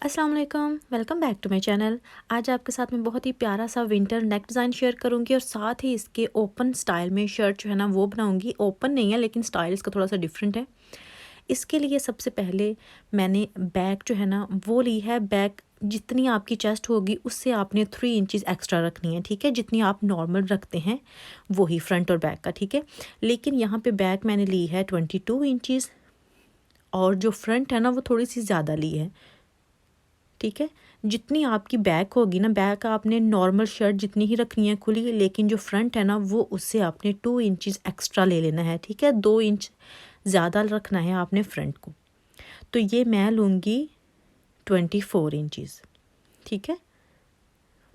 अस्सलाम वालेकुम, welcome back to my channel. आज आपके साथ मैं बहुत ही प्यारा सा विंटर नेक डिज़ाइन शेयर करूंगी और साथ ही इसके ओपन स्टाइल में शर्ट जो है ना वो बनाऊंगी। ओपन नहीं है लेकिन स्टाइल इसका थोड़ा सा डिफरेंट है। इसके लिए सबसे पहले मैंने बैक जो है ना वो ली है। बैक जितनी आपकी चेस्ट होगी उससे आपने 3 इंचज़ एक्स्ट्रा रखनी है, ठीक है। जितनी आप नॉर्मल रखते हैं वही फ्रंट और बैक का, ठीक है। लेकिन यहाँ पे बैक मैंने ली है 22 इंचज़ और जो फ्रंट है ना वो थोड़ी सी ज़्यादा ली है, ठीक है। जितनी आपकी बैक होगी ना, बैक आपने नॉर्मल शर्ट जितनी ही रखनी है खुली, लेकिन जो फ्रंट है ना वो उससे आपने 2 इंचज़ एक्स्ट्रा ले लेना है, ठीक है। 2 इंच ज़्यादा रखना है आपने फ्रंट को। तो ये मैं लूँगी 24 इंचज़, ठीक है।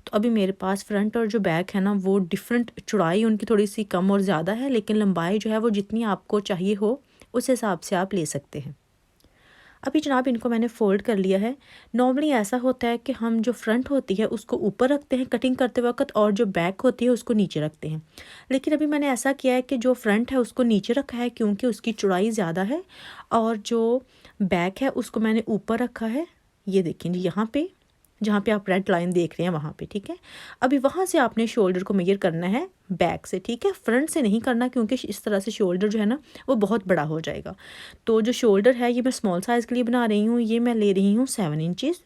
तो अभी मेरे पास फ्रंट और जो बैक है ना वो डिफरेंट, चौड़ाई उनकी थोड़ी सी कम और ज़्यादा है, लेकिन लंबाई जो है वो जितनी आपको चाहिए हो उस हिसाब से आप ले सकते हैं। अभी जनाब इनको मैंने फ़ोल्ड कर लिया है। नॉर्मली ऐसा होता है कि हम जो फ्रंट होती है उसको ऊपर रखते हैं कटिंग करते वक्त और जो बैक होती है उसको नीचे रखते हैं। लेकिन अभी मैंने ऐसा किया है कि जो फ्रंट है उसको नीचे रखा है क्योंकि उसकी चौड़ाई ज़्यादा है, और जो बैक है उसको मैंने ऊपर रखा है। ये देखें जी, यहाँ पे जहाँ पे आप रेड लाइन देख रहे हैं वहाँ पे, ठीक है। अभी वहाँ से आपने शोल्डर को मेजर करना है बैक से, ठीक है। फ्रंट से नहीं करना क्योंकि इस तरह से शोल्डर जो है ना वो बहुत बड़ा हो जाएगा। तो जो शोल्डर है ये मैं स्मॉल साइज़ के लिए बना रही हूँ। ये मैं ले रही हूँ 7 इंचज़।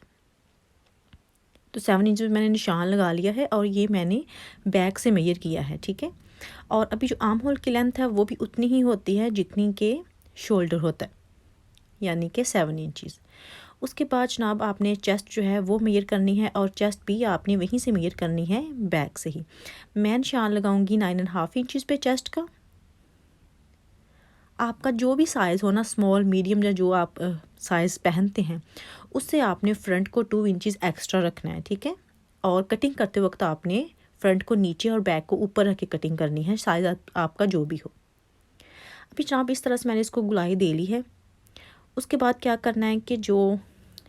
तो 7 इंच मैंने निशान लगा लिया है और ये मैंने बैक से मेजर किया है, ठीक है। और अभी जो आर्म होल की लेंथ है वो भी उतनी ही होती है जितनी के शोल्डर होता है, यानी कि 7 इंचज़। उसके बाद जनाब आपने चेस्ट जो है वो मेजर करनी है और चेस्ट भी आपने वहीं से मेजर करनी है बैक से ही। मैं निशान लगाऊंगी 9.5 इंचज़ पे चेस्ट का। आपका जो भी साइज़ हो ना, स्मॉल मीडियम या जो आप साइज़ पहनते हैं उससे आपने फ्रंट को 2 इंचज़ एक्स्ट्रा रखना है, ठीक है। और कटिंग करते वक्त आपने फ्रंट को नीचे और बैक को ऊपर रख के कटिंग करनी है, साइज़ आपका जो भी हो। अभी जनाब इस तरह से मैंने इसको गुलाई दे ली है। उसके बाद क्या करना है कि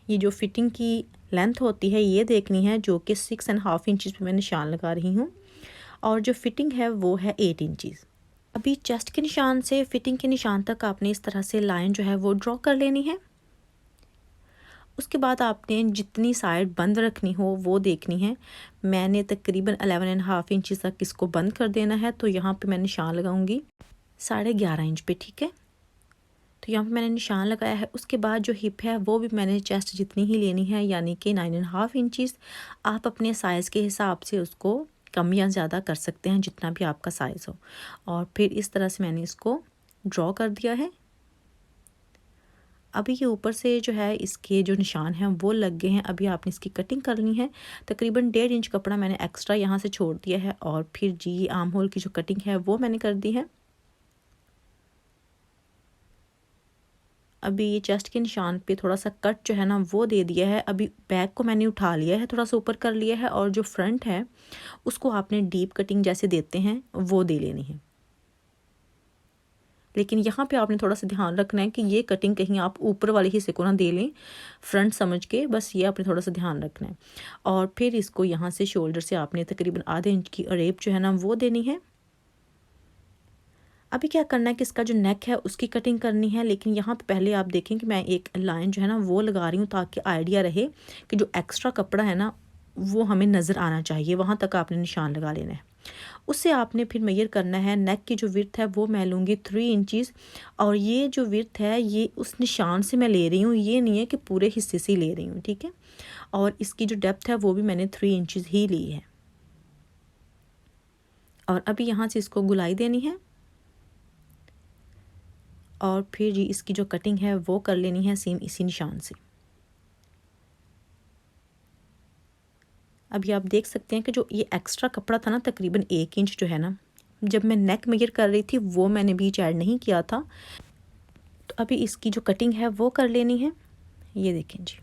ये जो फिटिंग की लेंथ होती है ये देखनी है, जो कि 6.5 इंचज़ पे मैं निशान लगा रही हूँ, और जो फिटिंग है वो है 8 इंचज़। अभी चेस्ट के निशान से फिटिंग के निशान तक आपने इस तरह से लाइन जो है वो ड्रॉ कर लेनी है। उसके बाद आपने जितनी साइड बंद रखनी हो वो देखनी है। मैंने तकरीबन 11.5 इंच तक इसको बंद कर देना है, तो यहाँ पे मैं निशान लगाऊंगी 11.5 इंच पे, ठीक है। तो यहाँ पे मैंने निशान लगाया है। उसके बाद जो हिप है वो भी मैंने चेस्ट जितनी ही लेनी है, यानी कि 9.5 इंचज़। आप अपने साइज़ के हिसाब से उसको कम या ज़्यादा कर सकते हैं जितना भी आपका साइज़ हो। और फिर इस तरह से मैंने इसको ड्रॉ कर दिया है। अभी ये ऊपर से जो है इसके जो निशान हैं वो लग गए हैं। अभी आपने इसकी कटिंग करनी है। तकरीबन 1.5 इंच कपड़ा मैंने एक्स्ट्रा यहाँ से छोड़ दिया है, और फिर जी आर्म होल की जो कटिंग है वो मैंने कर दी है। अभी ये चेस्ट के निशान पे थोड़ा सा कट जो है ना वो दे दिया है। अभी बैक को मैंने उठा लिया है, थोड़ा सा ऊपर कर लिया है, और जो फ्रंट है उसको आपने डीप कटिंग जैसे देते हैं वो दे लेनी है। लेकिन यहाँ पे आपने थोड़ा सा ध्यान रखना है कि ये कटिंग कहीं आप ऊपर वाले हिस्से को ना दे लें फ्रंट समझ के, बस ये आपने थोड़ा सा ध्यान रखना है। और फिर इसको यहाँ से शोल्डर से आपने तकरीबन आधे इंच की अरेब जो है ना वो देनी है। अभी क्या करना है कि इसका जो नेक है उसकी कटिंग करनी है, लेकिन यहाँ पे पहले आप देखें कि मैं एक लाइन जो है ना वो लगा रही हूँ ताकि आइडिया रहे कि जो एक्स्ट्रा कपड़ा है ना वो हमें नज़र आना चाहिए, वहाँ तक आपने निशान लगा लेना है। उससे आपने फिर मेजर करना है। नेक की जो विड्थ है वो मैं लूँगी 3 इंचज़, और ये जो विड्थ है ये उस निशान से मैं ले रही हूँ, ये नहीं है कि पूरे हिस्से से ले रही हूँ, ठीक है। और इसकी जो डेप्थ है वो भी मैंने 3 इंचज़ ही ली है। और अभी यहाँ से इसको गुलाई देनी है, और फिर जी इसकी जो कटिंग है वो कर लेनी है सेम इसी निशान से। अभी आप देख सकते हैं कि जो ये एक्स्ट्रा कपड़ा था ना तकरीबन 1 इंच जो है ना, जब मैं नेक मेजर कर रही थी वो मैंने बीच ऐड नहीं किया था। तो अभी इसकी जो कटिंग है वो कर लेनी है, ये देखें जी।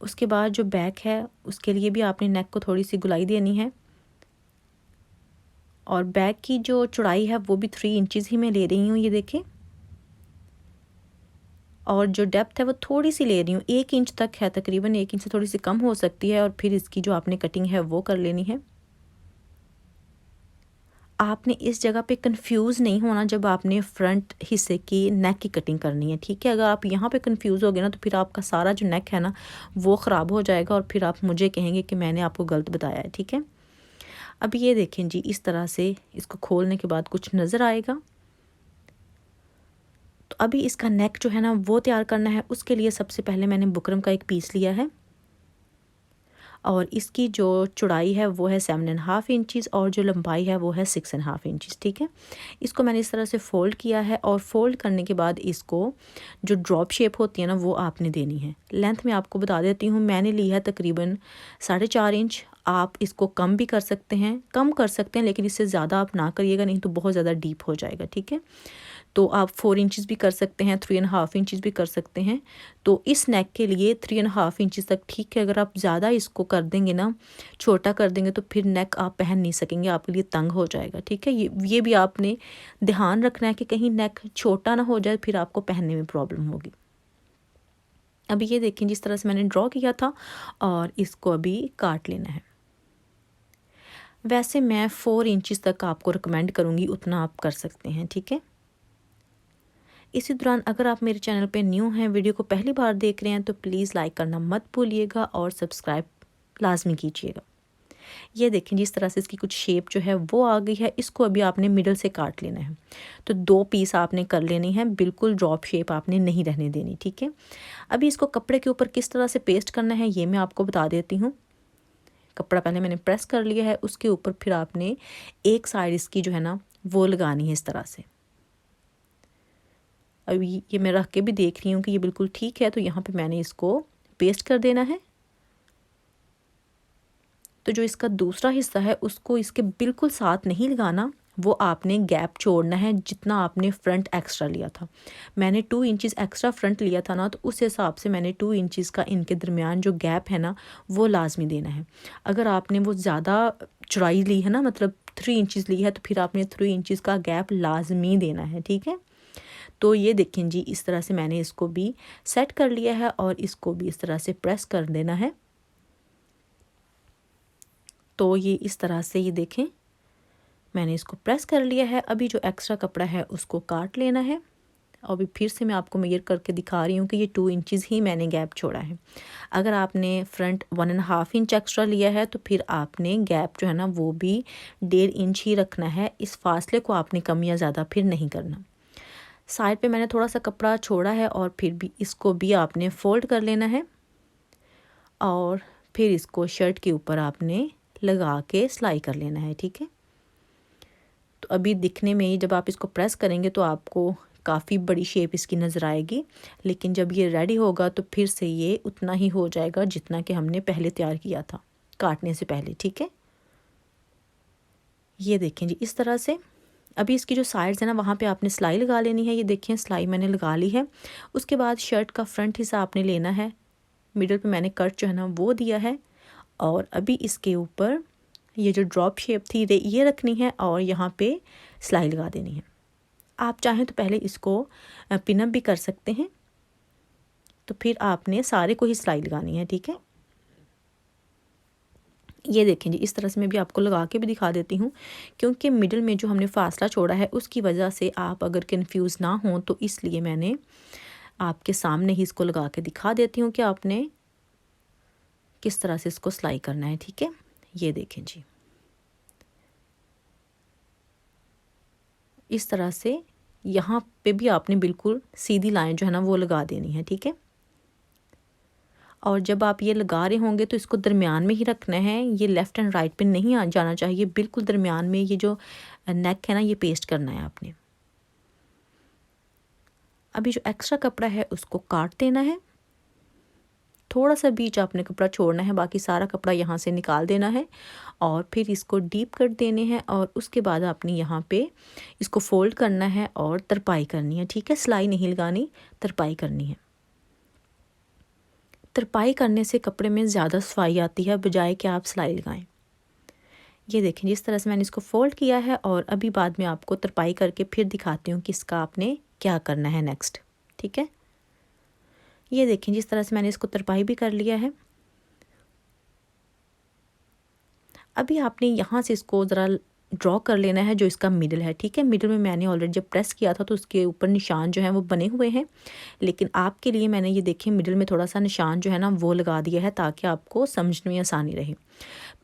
उसके बाद जो बैक है उसके लिए भी आपने नेक को थोड़ी सी गुलाई देनी है, और बैक की जो चौड़ाई है वो भी 3 इंचज़ ही मैं ले रही हूँ, ये देखें। और जो डेप्थ है वो थोड़ी सी ले रही हूँ, 1 इंच तक है, तकरीबन 1 इंच से थोड़ी सी कम हो सकती है। और फिर इसकी जो आपने कटिंग है वो कर लेनी है। आपने इस जगह पे कंफ्यूज नहीं होना जब आपने फ्रंट हिस्से की नेक की कटिंग करनी है, ठीक है। अगर आप यहाँ पे कंफ्यूज हो गए ना तो फिर आपका सारा जो नेक है ना वो ख़राब हो जाएगा और फिर आप मुझे कहेंगे कि मैंने आपको गलत बताया है, ठीक है। अब ये देखें जी, इस तरह से इसको खोलने के बाद कुछ नज़र आएगा। तो अभी इसका नेक जो है ना वो तैयार करना है। उसके लिए सबसे पहले मैंने बुकरम का एक पीस लिया है और इसकी जो चौड़ाई है वो है 7.5 इंचज़ और जो लंबाई है वो है 6.5 इंचज़, ठीक है। इसको मैंने इस तरह से फ़ोल्ड किया है और फ़ोल्ड करने के बाद इसको जो ड्रॉप शेप होती है ना वो आपने देनी है। लेंथ मैं आपको बता देती हूँ, मैंने ली है तकरीबन 4.5 इंच। आप इसको कम भी कर सकते हैं, कम कर सकते हैं, लेकिन इससे ज़्यादा आप ना करिएगा, नहीं तो बहुत ज़्यादा डीप हो जाएगा, ठीक है। तो आप 4 इंचज़ भी कर सकते हैं, 3.5 इंचज़ भी कर सकते हैं। तो इस नेक के लिए 3.5 इंचज़ तक ठीक है। अगर आप ज़्यादा इसको कर देंगे ना, छोटा कर देंगे, तो फिर नेक आप पहन नहीं सकेंगे, आपके लिए तंग हो जाएगा, ठीक है। ये भी आपने ध्यान रखना है कि कहीं नेक छोटा ना हो जाए, फिर आपको पहनने में प्रॉब्लम होगी। अभी ये देखें जिस तरह से मैंने ड्रॉ किया था और इसको अभी काट लेना है। वैसे मैं 4 इंचज़ तक आपको रिकमेंड करूँगी, उतना आप कर सकते हैं, ठीक है। इसी दौरान अगर आप मेरे चैनल पे न्यू हैं, वीडियो को पहली बार देख रहे हैं, तो प्लीज़ लाइक करना मत भूलिएगा और सब्सक्राइब लाजमी कीजिएगा। ये देखें जिस तरह से इसकी कुछ शेप जो है वो आ गई है। इसको अभी आपने मिडल से काट लेना है। तो 2 पीस आपने कर लेनी है, बिल्कुल ड्रॉप शेप आपने नहीं रहने देनी, ठीक है। अभी इसको कपड़े के ऊपर किस तरह से पेस्ट करना है ये मैं आपको बता देती हूँ। कपड़ा पहले मैंने प्रेस कर लिया है, उसके ऊपर फिर आपने एक साइड इसकी जो है ना वो लगानी है इस तरह से। अभी ये मैं रख के भी देख रही हूँ कि ये बिल्कुल ठीक है, तो यहाँ पे मैंने इसको पेस्ट कर देना है। तो जो इसका दूसरा हिस्सा है उसको इसके बिल्कुल साथ नहीं लगाना, वो आपने गैप छोड़ना है जितना आपने फ्रंट एक्स्ट्रा लिया था। मैंने 2 इंचज़ एक्स्ट्रा फ्रंट लिया था ना, तो उस हिसाब से मैंने 2 इंचज़ का इनके दरमियान जो गैप है ना वो लाजमी देना है। अगर आपने वो ज़्यादा चौड़ाई ली है ना, मतलब 3 इंचज़ ली है, तो फिर आपने 3 इंचज़ का गैप लाजमी देना है, ठीक है। तो ये देखें जी, इस तरह से मैंने इसको भी सेट कर लिया है और इसको भी इस तरह से प्रेस कर देना है। तो ये इस तरह से ये देखें मैंने इसको प्रेस कर लिया है। अभी जो एक्स्ट्रा कपड़ा है उसको काट लेना है। और अभी फिर से मैं आपको मेजर करके दिखा रही हूँ कि ये 2 इंचज़ ही मैंने गैप छोड़ा है। अगर आपने फ्रंट 1.5 इंच एक्स्ट्रा लिया है तो फिर आपने गैप जो है ना वो भी 1.5 इंच ही रखना है। इस फासले को आपने कम या ज़्यादा फिर नहीं करना। साइड पे मैंने थोड़ा सा कपड़ा छोड़ा है और फिर भी इसको भी आपने फ़ोल्ड कर लेना है और फिर इसको शर्ट के ऊपर आपने लगा के सिलाई कर लेना है, ठीक है। तो अभी दिखने में ही जब आप इसको प्रेस करेंगे तो आपको काफ़ी बड़ी शेप इसकी नज़र आएगी, लेकिन जब ये रेडी होगा तो फिर से ये उतना ही हो जाएगा जितना कि हमने पहले तैयार किया था काटने से पहले, ठीक है। ये देखें जी इस तरह से। अभी इसकी जो साइड्स है ना वहाँ पे आपने सिलाई लगा लेनी है। ये देखें सिलाई मैंने लगा ली है। उसके बाद शर्ट का फ्रंट हिस्सा आपने लेना है, मिडल पे मैंने कट जो है ना वो दिया है और अभी इसके ऊपर ये जो ड्रॉप शेप थी ये रखनी है और यहाँ पे सिलाई लगा देनी है। आप चाहें तो पहले इसको पिनअप भी कर सकते हैं, तो फिर आपने सारे को ही सिलाई लगानी है, ठीक है। ये देखें जी इस तरह से मैं भी आपको लगा के भी दिखा देती हूँ, क्योंकि मिडल में जो हमने फासला छोड़ा है उसकी वजह से आप अगर कंफ्यूज ना हो तो इसलिए मैंने आपके सामने ही इसको लगा के दिखा देती हूँ कि आपने किस तरह से इसको सिलाई करना है, ठीक है। ये देखें जी इस तरह से यहाँ पे भी आपने बिल्कुल सीधी लाइन जो है ना वो लगा देनी है, ठीक है। और जब आप ये लगा रहे होंगे तो इसको दरमियान में ही रखना है, ये लेफ़्ट एंड राइट पे नहीं आ जाना चाहिए, बिल्कुल दरमियान में ये जो नेक है ना ये पेस्ट करना है आपने। अभी जो एक्स्ट्रा कपड़ा है उसको काट देना है, थोड़ा सा बीच आपने कपड़ा छोड़ना है, बाकी सारा कपड़ा यहाँ से निकाल देना है और फिर इसको डीप कट देने हैं और उसके बाद आपने यहाँ पे इसको फोल्ड करना है और तरपाई करनी है, ठीक है। सिलाई नहीं लगानी, तरपाई करनी है। तरपाई करने से कपड़े में ज़्यादा सफाई आती है बजाय कि आप सिलाई लगाएं। ये देखें जिस तरह से मैंने इसको फोल्ड किया है और अभी बाद में आपको तरपाई करके फिर दिखाती हूँ कि इसका आपने क्या करना है नेक्स्ट, ठीक है। ये देखें जिस तरह से मैंने इसको तरपाई भी कर लिया है। अभी आपने यहाँ से इसको ज़रा ड्रॉ कर लेना है जो इसका मिडल है, ठीक है। मिडल में मैंने ऑलरेडी जब प्रेस किया था तो उसके ऊपर निशान जो है वो बने हुए हैं, लेकिन आपके लिए मैंने ये देखिए मिडल में थोड़ा सा निशान जो है ना वो लगा दिया है ताकि आपको समझने में आसानी रहे।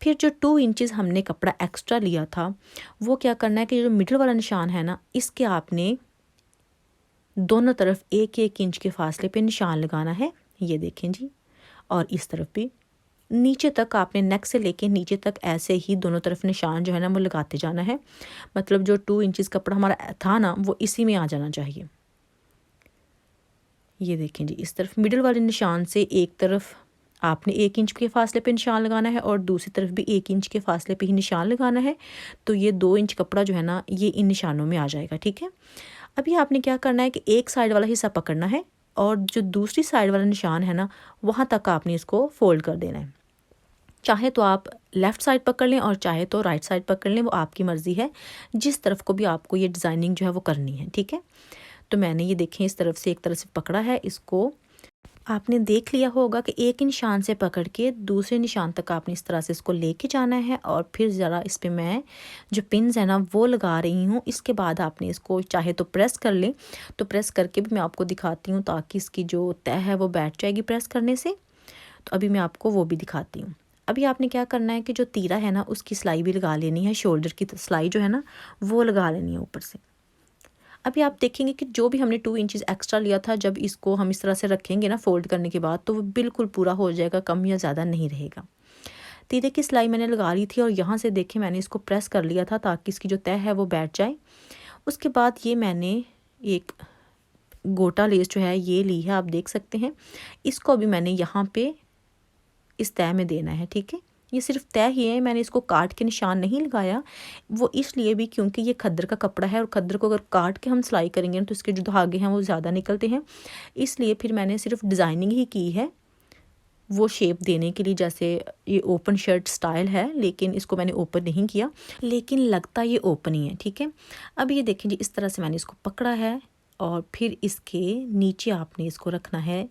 फिर जो 2 इंचेस हमने कपड़ा एक्स्ट्रा लिया था वो क्या करना है कि जो मिडल वाला निशान है ना इसके आपने दोनों तरफ 1-1 इंच के फासले पे निशान लगाना है, ये देखें जी। और इस तरफ भी नीचे तक आपने नेक से लेके नीचे तक ऐसे ही दोनों तरफ निशान जो है ना वो लगाते जाना है। मतलब जो 2 इंचेस कपड़ा हमारा था ना वो इसी में आ जाना चाहिए। ये देखें जी, इस तरफ मिडल वाले निशान से एक तरफ आपने 1 इंच के फासले पे निशान लगाना है और दूसरी तरफ भी 1 इंच के फासले पे ही निशान लगाना है। तो ये 2 इंच कपड़ा जो है ना ये इन निशानों में आ जाएगा, ठीक है। अभी आपने क्या करना है कि एक साइड वाला हिस्सा पकड़ना है और जो दूसरी साइड वाला निशान है ना वहाँ तक आपने इसको फोल्ड कर देना है। चाहे तो आप लेफ़्ट साइड पकड़ लें और चाहे तो राइट साइड पकड़ लें, वो आपकी मर्ज़ी है, जिस तरफ को भी आपको ये डिज़ाइनिंग जो है वो करनी है, ठीक है। तो मैंने ये देखें इस तरफ से एक तरफ से पकड़ा है, इसको आपने देख लिया होगा कि एक निशान से पकड़ के दूसरे निशान तक आपने इस तरह से इसको लेके जाना है और फिर ज़रा इस पे मैं जो पिन्स है ना वो लगा रही हूँ। इसके बाद आपने इसको चाहे तो प्रेस कर लें, तो प्रेस करके भी मैं आपको दिखाती हूँ ताकि इसकी जो तह है वो बैठ जाएगी प्रेस करने से। तो अभी मैं आपको वो भी दिखाती हूँ। अभी आपने क्या करना है कि जो तीरा है ना उसकी सिलाई भी लगा लेनी है, शोल्डर की सिलाई जो है ना वो लगा लेनी है ऊपर से। अभी आप देखेंगे कि जो भी हमने 2 इंचेस एक्स्ट्रा लिया था जब इसको हम इस तरह से रखेंगे ना फोल्ड करने के बाद तो वो बिल्कुल पूरा हो जाएगा, कम या ज़्यादा नहीं रहेगा। तीरे की सिलाई मैंने लगा ली थी और यहाँ से देखें मैंने इसको प्रेस कर लिया था ताकि इसकी जो तह है वो बैठ जाए। उसके बाद ये मैंने एक गोटा लेस जो है ये ली है, आप देख सकते हैं। इसको अभी मैंने यहाँ पे इस तह में देना है, ठीक है। ये सिर्फ तय ही है, मैंने इसको काट के निशान नहीं लगाया, वो इसलिए भी क्योंकि ये खद्दर का कपड़ा है और खद्दर को अगर काट के हम सिलाई करेंगे तो इसके जो धागे हैं वो ज़्यादा निकलते हैं, इसलिए फिर मैंने सिर्फ डिज़ाइनिंग ही की है वो शेप देने के लिए। जैसे ये ओपन शर्ट स्टाइल है लेकिन इसको मैंने ओपन नहीं किया, लेकिन लगता ये ओपन ही है, ठीक है। अब ये देखें जी, इस तरह से मैंने इसको पकड़ा है और फिर इसके नीचे आपने इसको रखना है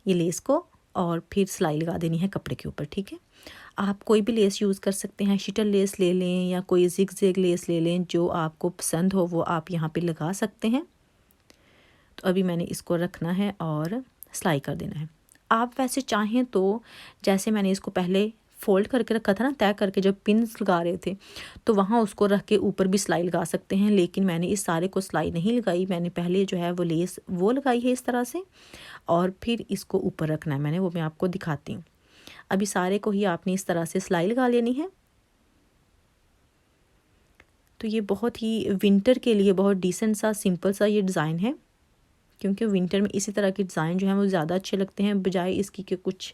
ये लेस को और फिर सिलाई लगा देनी है कपड़े के ऊपर, ठीक है। आप कोई भी लेस यूज़ कर सकते हैं, शिटल लेस ले लें या कोई जिग जैग लेस ले लें, जो आपको पसंद हो वो आप यहाँ पे लगा सकते हैं। तो अभी मैंने इसको रखना है और सिलाई कर देना है। आप वैसे चाहें तो जैसे मैंने इसको पहले फोल्ड करके रखा था ना तय करके जब पिन्स लगा रहे थे तो वहाँ उसको रख के ऊपर भी सिलाई लगा सकते हैं, लेकिन मैंने इस सारे को सिलाई नहीं लगाई। मैंने पहले जो है वो लेस वो लगाई है इस तरह से और फिर इसको ऊपर रखना है मैंने, वो मैं आपको दिखाती हूँ। अभी सारे को ही आपने इस तरह से सिलाई लगा लेनी है। तो ये बहुत ही विंटर के लिए बहुत डिसेंट सा सिंपल सा ये डिज़ाइन है, क्योंकि विंटर में इसी तरह के डिज़ाइन जो हैं वो ज़्यादा अच्छे लगते हैं बजाय इसकी कि कुछ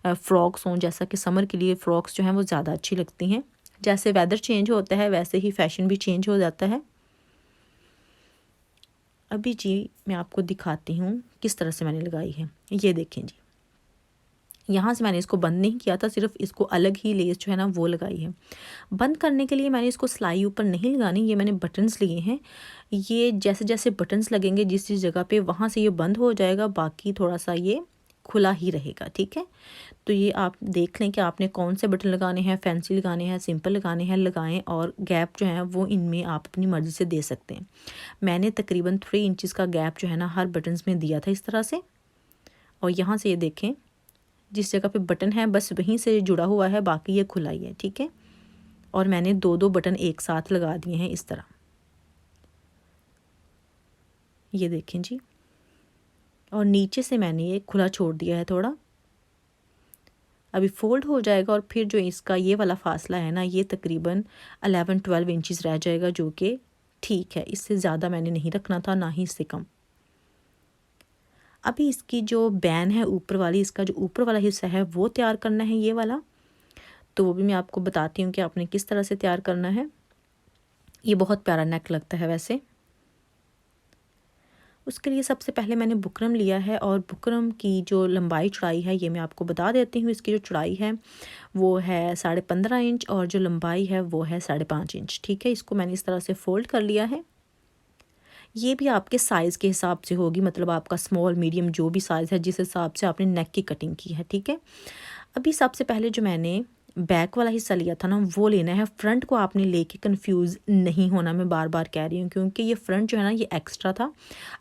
फ़्रॉक्स हों। जैसा कि समर के लिए फ़्रॉक्स जो हैं वो ज़्यादा अच्छी लगती हैं, जैसे वेदर चेंज होता है वैसे ही फ़ैशन भी चेंज हो जाता है। अभी जी मैं आपको दिखाती हूँ किस तरह से मैंने लगाई है। ये देखें जी, यहाँ से मैंने इसको बंद नहीं किया था, सिर्फ इसको अलग ही लेस जो है ना वो लगाई है। बंद करने के लिए मैंने इसको सिलाई ऊपर नहीं लगानी, ये मैंने बटन्स लिए हैं। ये जैसे जैसे बटन्स लगेंगे जिस जिस जगह पे वहाँ से ये बंद हो जाएगा, बाकी थोड़ा सा ये खुला ही रहेगा, ठीक है। तो ये आप देख लें कि आपने कौन से बटन लगाने हैं, फैंसी लगाने हैं, सिंपल लगाने हैं, लगाएं। और गैप जो है वो इनमें आप अपनी मर्ज़ी से दे सकते हैं। मैंने तकरीबन 3 इंचज़ का गैप जो है ना हर बटन्स में दिया था इस तरह से। और यहाँ से ये देखें जिस जगह पे बटन है बस वहीं से जुड़ा हुआ है, बाकी ये खुला ही है, ठीक है। और मैंने 2-2 बटन एक साथ लगा दिए हैं इस तरह, ये देखें जी। और नीचे से मैंने ये खुला छोड़ दिया है थोड़ा, अभी फोल्ड हो जाएगा और फिर जो इसका ये वाला फासला है ना ये तकरीबन 11-12 इंचज़ रह जाएगा, जो कि ठीक है, इससे ज़्यादा मैंने नहीं रखना था ना ही इससे कम। अभी इसकी जो बैन है ऊपर वाली, इसका जो ऊपर वाला हिस्सा है वो तैयार करना है ये वाला, तो वो भी मैं आपको बताती हूँ कि आपने किस तरह से तैयार करना है। ये बहुत प्यारा नेक लगता है वैसे। उसके लिए सबसे पहले मैंने बुकरम लिया है और बुकरम की जो लंबाई चौड़ाई है ये मैं आपको बता देती हूँ। इसकी जो चौड़ाई है वो है 15.5 इंच और जो लंबाई है वो है 5.5 इंच, ठीक है। इसको मैंने इस तरह से फ़ोल्ड कर लिया है। ये भी आपके साइज़ के हिसाब से होगी, मतलब आपका स्मॉल मीडियम जो भी साइज़ है जिस हिसाब से आपने नेक की कटिंग की है, ठीक है। अभी सबसे पहले जो मैंने बैक वाला हिस्सा लिया था ना वो लेना है, फ्रंट को आपने लेके कंफ्यूज नहीं होना। मैं बार बार कह रही हूँ क्योंकि ये फ्रंट जो है ना ये एक्स्ट्रा था।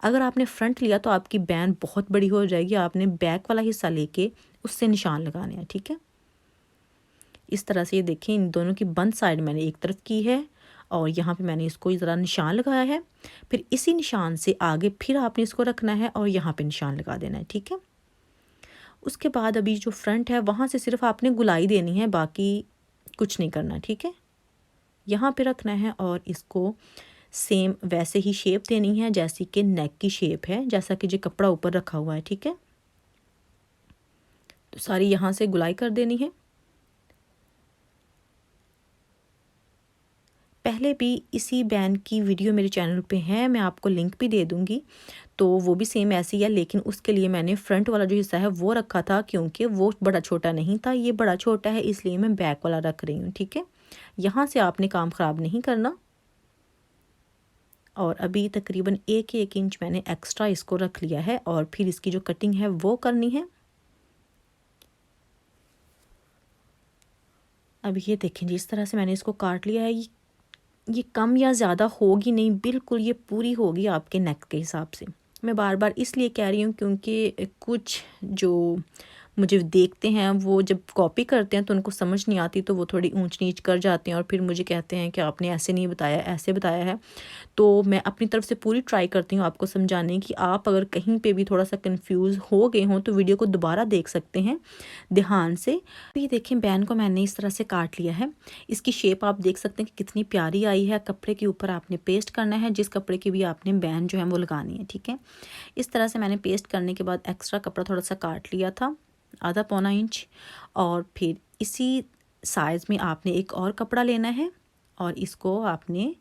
अगर आपने फ्रंट लिया तो आपकी बैन बहुत बड़ी हो जाएगी। आपने बैक वाला हिस्सा लेके उससे निशान लगाने हैं, ठीक है। इस तरह से ये देखें, इन दोनों की बंद साइड मैंने एक तरफ की है और यहाँ पे मैंने इसको ज़रा निशान लगाया है। फिर इसी निशान से आगे फिर आपने इसको रखना है और यहाँ पे निशान लगा देना है, ठीक है। उसके बाद अभी जो फ्रंट है वहाँ से सिर्फ आपने गुलाई देनी है, बाकी कुछ नहीं करना, ठीक है। यहाँ पे रखना है और इसको सेम वैसे ही शेप देनी है जैसी कि नेक की शेप है, जैसा कि जो कपड़ा ऊपर रखा हुआ है, ठीक है। तो सारी यहाँ से गुलाई कर देनी है। पहले भी इसी बैंड की वीडियो मेरे चैनल पे है, मैं आपको लिंक भी दे दूँगी। तो वो भी सेम ऐसी है, लेकिन उसके लिए मैंने फ्रंट वाला जो हिस्सा है वो रखा था क्योंकि वो बड़ा छोटा नहीं था, ये बड़ा छोटा है, इसलिए मैं बैक वाला रख रही हूँ, ठीक है। यहाँ से आपने काम ख़राब नहीं करना। और अभी तकरीबन 1 इंच मैंने एक्स्ट्रा इसको रख लिया है और फिर इसकी जो कटिंग है वो करनी है। अब ये देखें जी, इस तरह से मैंने इसको काट लिया है। ये कम या ज़्यादा होगी नहीं, बिल्कुल ये पूरी होगी आपके नेक के हिसाब से। मैं बार बार इसलिए कह रही हूँ क्योंकि कुछ जो मुझे देखते हैं वो जब कॉपी करते हैं तो उनको समझ नहीं आती, तो वो थोड़ी ऊंच नीच कर जाते हैं और फिर मुझे कहते हैं कि आपने ऐसे नहीं बताया, ऐसे बताया है। तो मैं अपनी तरफ से पूरी ट्राई करती हूँ आपको समझाने की। आप अगर कहीं पे भी थोड़ा सा कंफ्यूज हो गए हों तो वीडियो को दोबारा देख सकते हैं ध्यान से। ये देखें, बैन को मैंने इस तरह से काट लिया है। इसकी शेप आप देख सकते हैं कि कितनी प्यारी आई है। कपड़े के ऊपर आपने पेस्ट करना है, जिस कपड़े की भी आपने बैन जो है वो लगानी है, ठीक है। इस तरह से मैंने पेस्ट करने के बाद एक्स्ट्रा कपड़ा थोड़ा सा काट लिया था, आधा पौना इंच। और फिर इसी साइज़ में आपने एक और कपड़ा लेना है और इसको आपने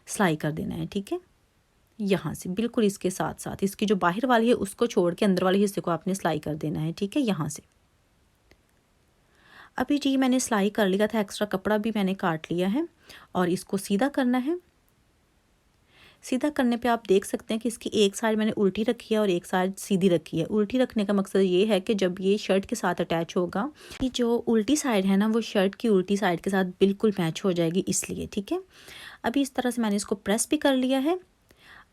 सिलाई कर देना है, ठीक है। यहाँ से बिल्कुल इसके साथ साथ इसकी जो बाहर वाली है उसको छोड़ के अंदर वाले हिस्से को आपने सिलाई कर देना है, ठीक है। यहाँ से अभी जी मैंने सिलाई कर लिया था, एक्स्ट्रा कपड़ा भी मैंने काट लिया है और इसको सीधा करना है। सीधा करने पे आप देख सकते हैं कि इसकी एक साइड मैंने उल्टी रखी है और एक साइड सीधी रखी है। उल्टी रखने का मकसद ये है कि जब ये शर्ट के साथ अटैच होगा, कि जो उल्टी साइड है ना वो शर्ट की उल्टी साइड के साथ बिल्कुल मैच हो जाएगी, इसलिए, ठीक है। अभी इस तरह से मैंने इसको प्रेस भी कर लिया है।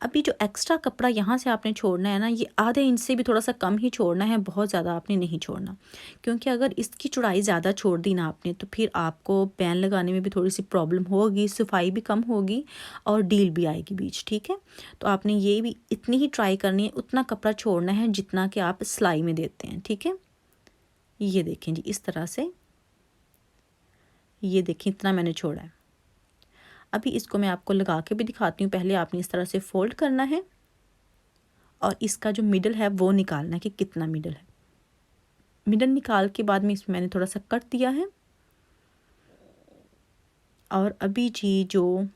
अभी जो एक्स्ट्रा कपड़ा यहाँ से आपने छोड़ना है ना, ये आधे इंच से भी थोड़ा सा कम ही छोड़ना है, बहुत ज़्यादा आपने नहीं छोड़ना। क्योंकि अगर इसकी चौड़ाई ज़्यादा छोड़ दी ना आपने तो फिर आपको पैन लगाने में भी थोड़ी सी प्रॉब्लम होगी, सफाई भी कम होगी और डील भी आएगी बीच, ठीक है। तो आपने ये भी इतनी ही ट्राई करनी है, उतना कपड़ा छोड़ना है जितना कि आप सिलाई में देते हैं, ठीक है। ये देखें जी, इस तरह से ये देखें इतना मैंने छोड़ा है। अभी इसको मैं आपको लगा के भी दिखाती हूँ। पहले आपने इस तरह से फोल्ड करना है और इसका जो मिडल है वो निकालना है कि कितना मिडल है। मिडल निकाल के बाद में इसमें मैंने थोड़ा सा कट दिया है। और अभी जी जो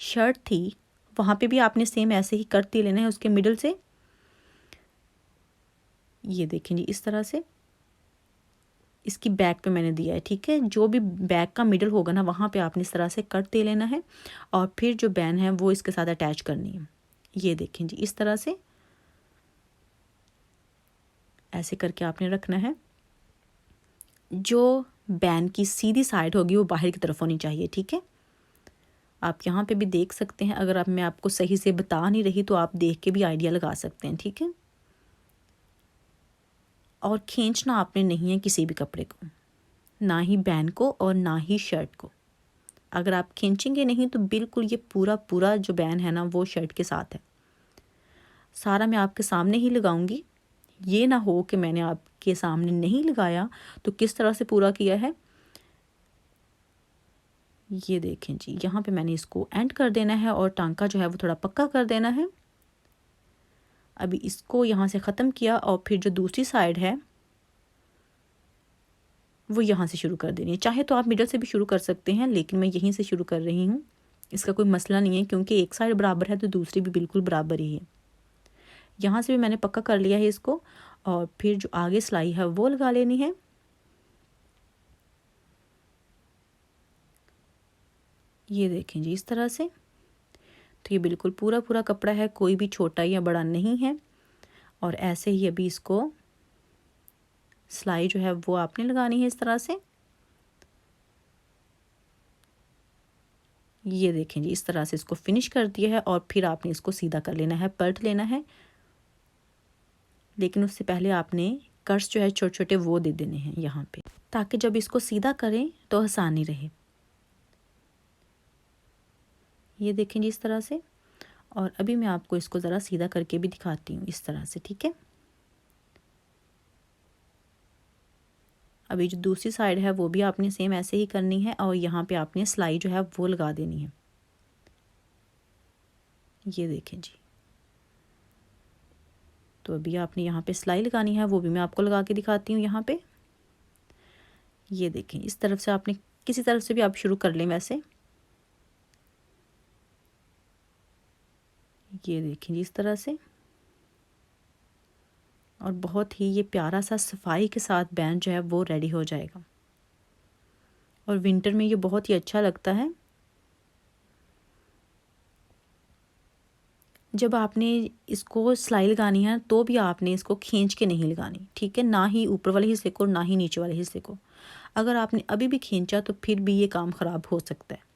शर्ट थी वहाँ पे भी आपने सेम ऐसे ही कट दे लेना है उसके मिडल से। ये देखें जी, इस तरह से इसकी बैक पे मैंने दिया है, ठीक है। जो भी बैक का मिडल होगा ना वहाँ पे आपने इस तरह से कट दे लेना है और फिर जो बैन है वो इसके साथ अटैच करनी है। ये देखें जी, इस तरह से ऐसे करके आपने रखना है। जो बैन की सीधी साइड होगी वो बाहर की तरफ होनी चाहिए, ठीक है। आप यहाँ पे भी देख सकते हैं, अगर मैं आपको सही से बता नहीं रही तो आप देख के भी आइडिया लगा सकते हैं, ठीक है। और खींचना आपने नहीं है किसी भी कपड़े को, ना ही बैन को और ना ही शर्ट को। अगर आप खींचेंगे नहीं तो बिल्कुल ये पूरा पूरा जो बैन है ना वो शर्ट के साथ है। सारा मैं आपके सामने ही लगाऊंगी, ये ना हो कि मैंने आपके सामने नहीं लगाया तो किस तरह से पूरा किया है। ये देखें जी, यहाँ पे मैंने इसको एंड कर देना है और टांका जो है वो थोड़ा पक्का कर देना है। अभी इसको यहाँ से ख़त्म किया और फिर जो दूसरी साइड है वो यहाँ से शुरू कर देनी है। चाहे तो आप मिडल से भी शुरू कर सकते हैं, लेकिन मैं यहीं से शुरू कर रही हूँ। इसका कोई मसला नहीं है क्योंकि एक साइड बराबर है तो दूसरी भी बिल्कुल बराबर ही है। यहाँ से भी मैंने पक्का कर लिया है इसको और फिर जो आगे सिलाई है वो लगा लेनी है। ये देखें जी, इस तरह से। तो ये बिल्कुल पूरा पूरा कपड़ा है, कोई भी छोटा या बड़ा नहीं है। और ऐसे ही अभी इसको सिलाई जो है वो आपने लगानी है इस तरह से। ये देखें जी, इस तरह से इसको फिनिश कर दिया है और फिर आपने इसको सीधा कर लेना है, पलट लेना है। लेकिन उससे पहले आपने कट्स जो है छोटे छोटे वो दे देने हैं यहाँ पे, ताकि जब इसको सीधा करें तो आसानी रहे। ये देखें जी इस तरह से। और अभी मैं आपको इसको ज़रा सीधा करके भी दिखाती हूँ इस तरह से, ठीक है। अभी जो दूसरी साइड है वो भी आपने सेम ऐसे ही करनी है और यहाँ पे आपने सिलाई जो है वो लगा देनी है। ये देखें जी, तो अभी आपने यहाँ पे सिलाई लगानी है, वो भी मैं आपको लगा के दिखाती हूँ यहाँ पे। ये देखें, इस तरफ से आपने किसी तरफ से भी आप शुरू कर लें वैसे। ये देखें जी इस तरह से। और बहुत ही ये प्यारा सा सफाई के साथ बैंड जो है वो रेडी हो जाएगा और विंटर में ये बहुत ही अच्छा लगता है। जब आपने इसको सिलाई लगानी है तो भी आपने इसको खींच के नहीं लगानी, ठीक है, ना ही ऊपर वाले हिस्से को ना ही नीचे वाले हिस्से को। अगर आपने अभी भी खींचा तो फिर भी ये काम ख़राब हो सकता है।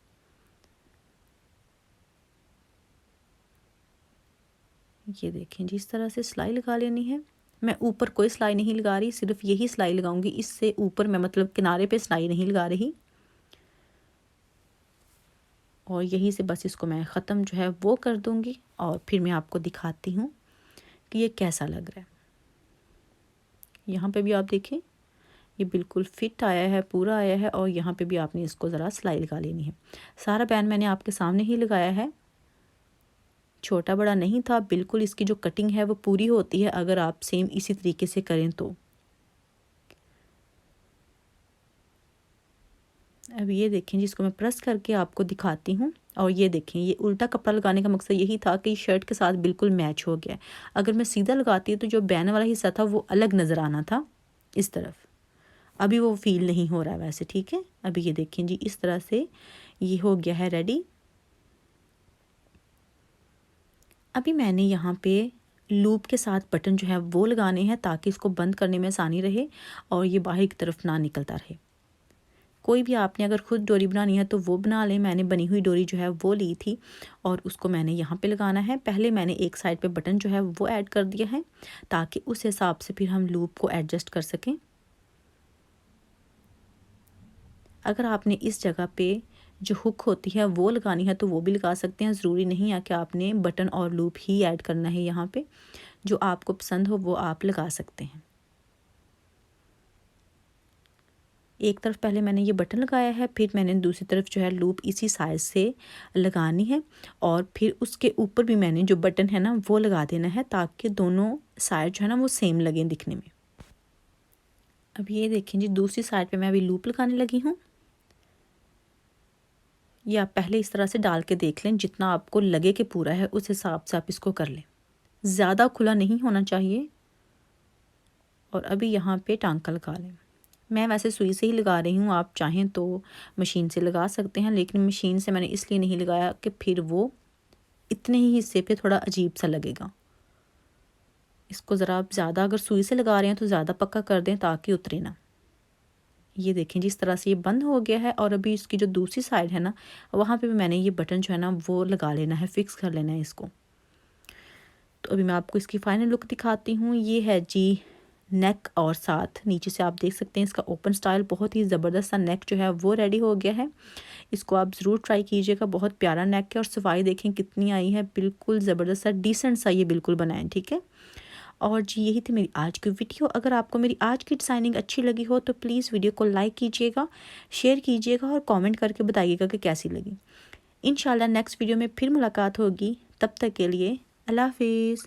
ये देखें जी, इस तरह से सिलाई लगा लेनी है। मैं ऊपर कोई सिलाई नहीं लगा रही, सिर्फ यही सिलाई लगाऊंगी, इससे ऊपर मैं मतलब किनारे पे सिलाई नहीं लगा रही। और यहीं से बस इसको मैं ख़त्म जो है वो कर दूंगी और फिर मैं आपको दिखाती हूँ कि ये कैसा लग रहा है। यहाँ पे भी आप देखें, ये बिल्कुल फिट आया है, पूरा आया है। और यहाँ पे भी आपने इसको ज़रा सिलाई लगा लेनी है। सारा बैंड मैंने आपके सामने ही लगाया है, छोटा बड़ा नहीं था, बिल्कुल इसकी जो कटिंग है वो पूरी होती है अगर आप सेम इसी तरीके से करें तो। अब ये देखें जिसको मैं प्रेस करके आपको दिखाती हूँ। और ये देखें, ये उल्टा कपड़ा लगाने का मकसद यही था कि शर्ट के साथ बिल्कुल मैच हो गया। अगर मैं सीधा लगाती तो जो बैन वाला हिस्सा था वो अलग नज़र आना था इस तरफ। अभी वो फील नहीं हो रहा है वैसे, ठीक है। अभी ये देखें जी, इस तरह से ये हो गया है रेडी। अभी मैंने यहाँ पे लूप के साथ बटन जो है वो लगाने हैं ताकि इसको बंद करने में आसानी रहे और ये बाहर की तरफ ना निकलता रहे। कोई भी आपने अगर खुद डोरी बनानी है तो वो बना लें। मैंने बनी हुई डोरी जो है वो ली थी और उसको मैंने यहाँ पे लगाना है। पहले मैंने एक साइड पे बटन जो है वो ऐड कर दिया है ताकि उस हिसाब से फिर हम लूप को एडजस्ट कर सकें। अगर आपने इस जगह पे जो हुक होती है वो लगानी है तो वो भी लगा सकते हैं, ज़रूरी नहीं है कि आपने बटन और लूप ही ऐड करना है। यहाँ पे जो आपको पसंद हो वो आप लगा सकते हैं। एक तरफ पहले मैंने ये बटन लगाया है, फिर मैंने दूसरी तरफ जो है लूप इसी साइज से लगानी है और फिर उसके ऊपर भी मैंने जो बटन है ना वो लगा देना है ताकि दोनों साइड जो है ना वो सेम लगें दिखने में। अब ये देखें जी, दूसरी साइड पे मैं अभी लूप लगाने लगी हूँ। ये आप पहले इस तरह से डाल के देख लें, जितना आपको लगे कि पूरा है उस हिसाब से आप इसको कर लें। ज़्यादा खुला नहीं होना चाहिए। और अभी यहाँ पे टांका लगा लें। मैं वैसे सुई से ही लगा रही हूँ, आप चाहें तो मशीन से लगा सकते हैं, लेकिन मशीन से मैंने इसलिए नहीं लगाया कि फिर वो इतने ही हिस्से पे थोड़ा अजीब सा लगेगा। इसको ज़रा आप ज़्यादा अगर सुई से लगा रहे हैं तो ज़्यादा पक्का कर दें ताकि उतरे ना। ये देखें जिस तरह से ये बंद हो गया है। और अभी इसकी जो दूसरी साइड है ना वहाँ पे भी मैंने ये बटन जो है ना वो लगा लेना है, फिक्स कर लेना है इसको। तो अभी मैं आपको इसकी फाइनल लुक दिखाती हूँ। ये है जी नेक और साथ नीचे से आप देख सकते हैं इसका ओपन स्टाइल, बहुत ही ज़बरदस्त सा नेक जो है वो रेडी हो गया है। इसको आप ज़रूर ट्राई कीजिएगा, बहुत प्यारा नेक है और सफाई देखें कितनी आई है, बिल्कुल ज़बरदस्त सा डिसेंट सा ये बिल्कुल बनाएं, ठीक है। और जी यही थी मेरी आज की वीडियो। अगर आपको मेरी आज की डिज़ाइनिंग अच्छी लगी हो तो प्लीज़ वीडियो को लाइक कीजिएगा, शेयर कीजिएगा और कमेंट करके बताइएगा कि कैसी लगी। इंशाल्लाह नेक्स्ट वीडियो में फिर मुलाकात होगी, तब तक के लिए अल्लाह हाफिज़।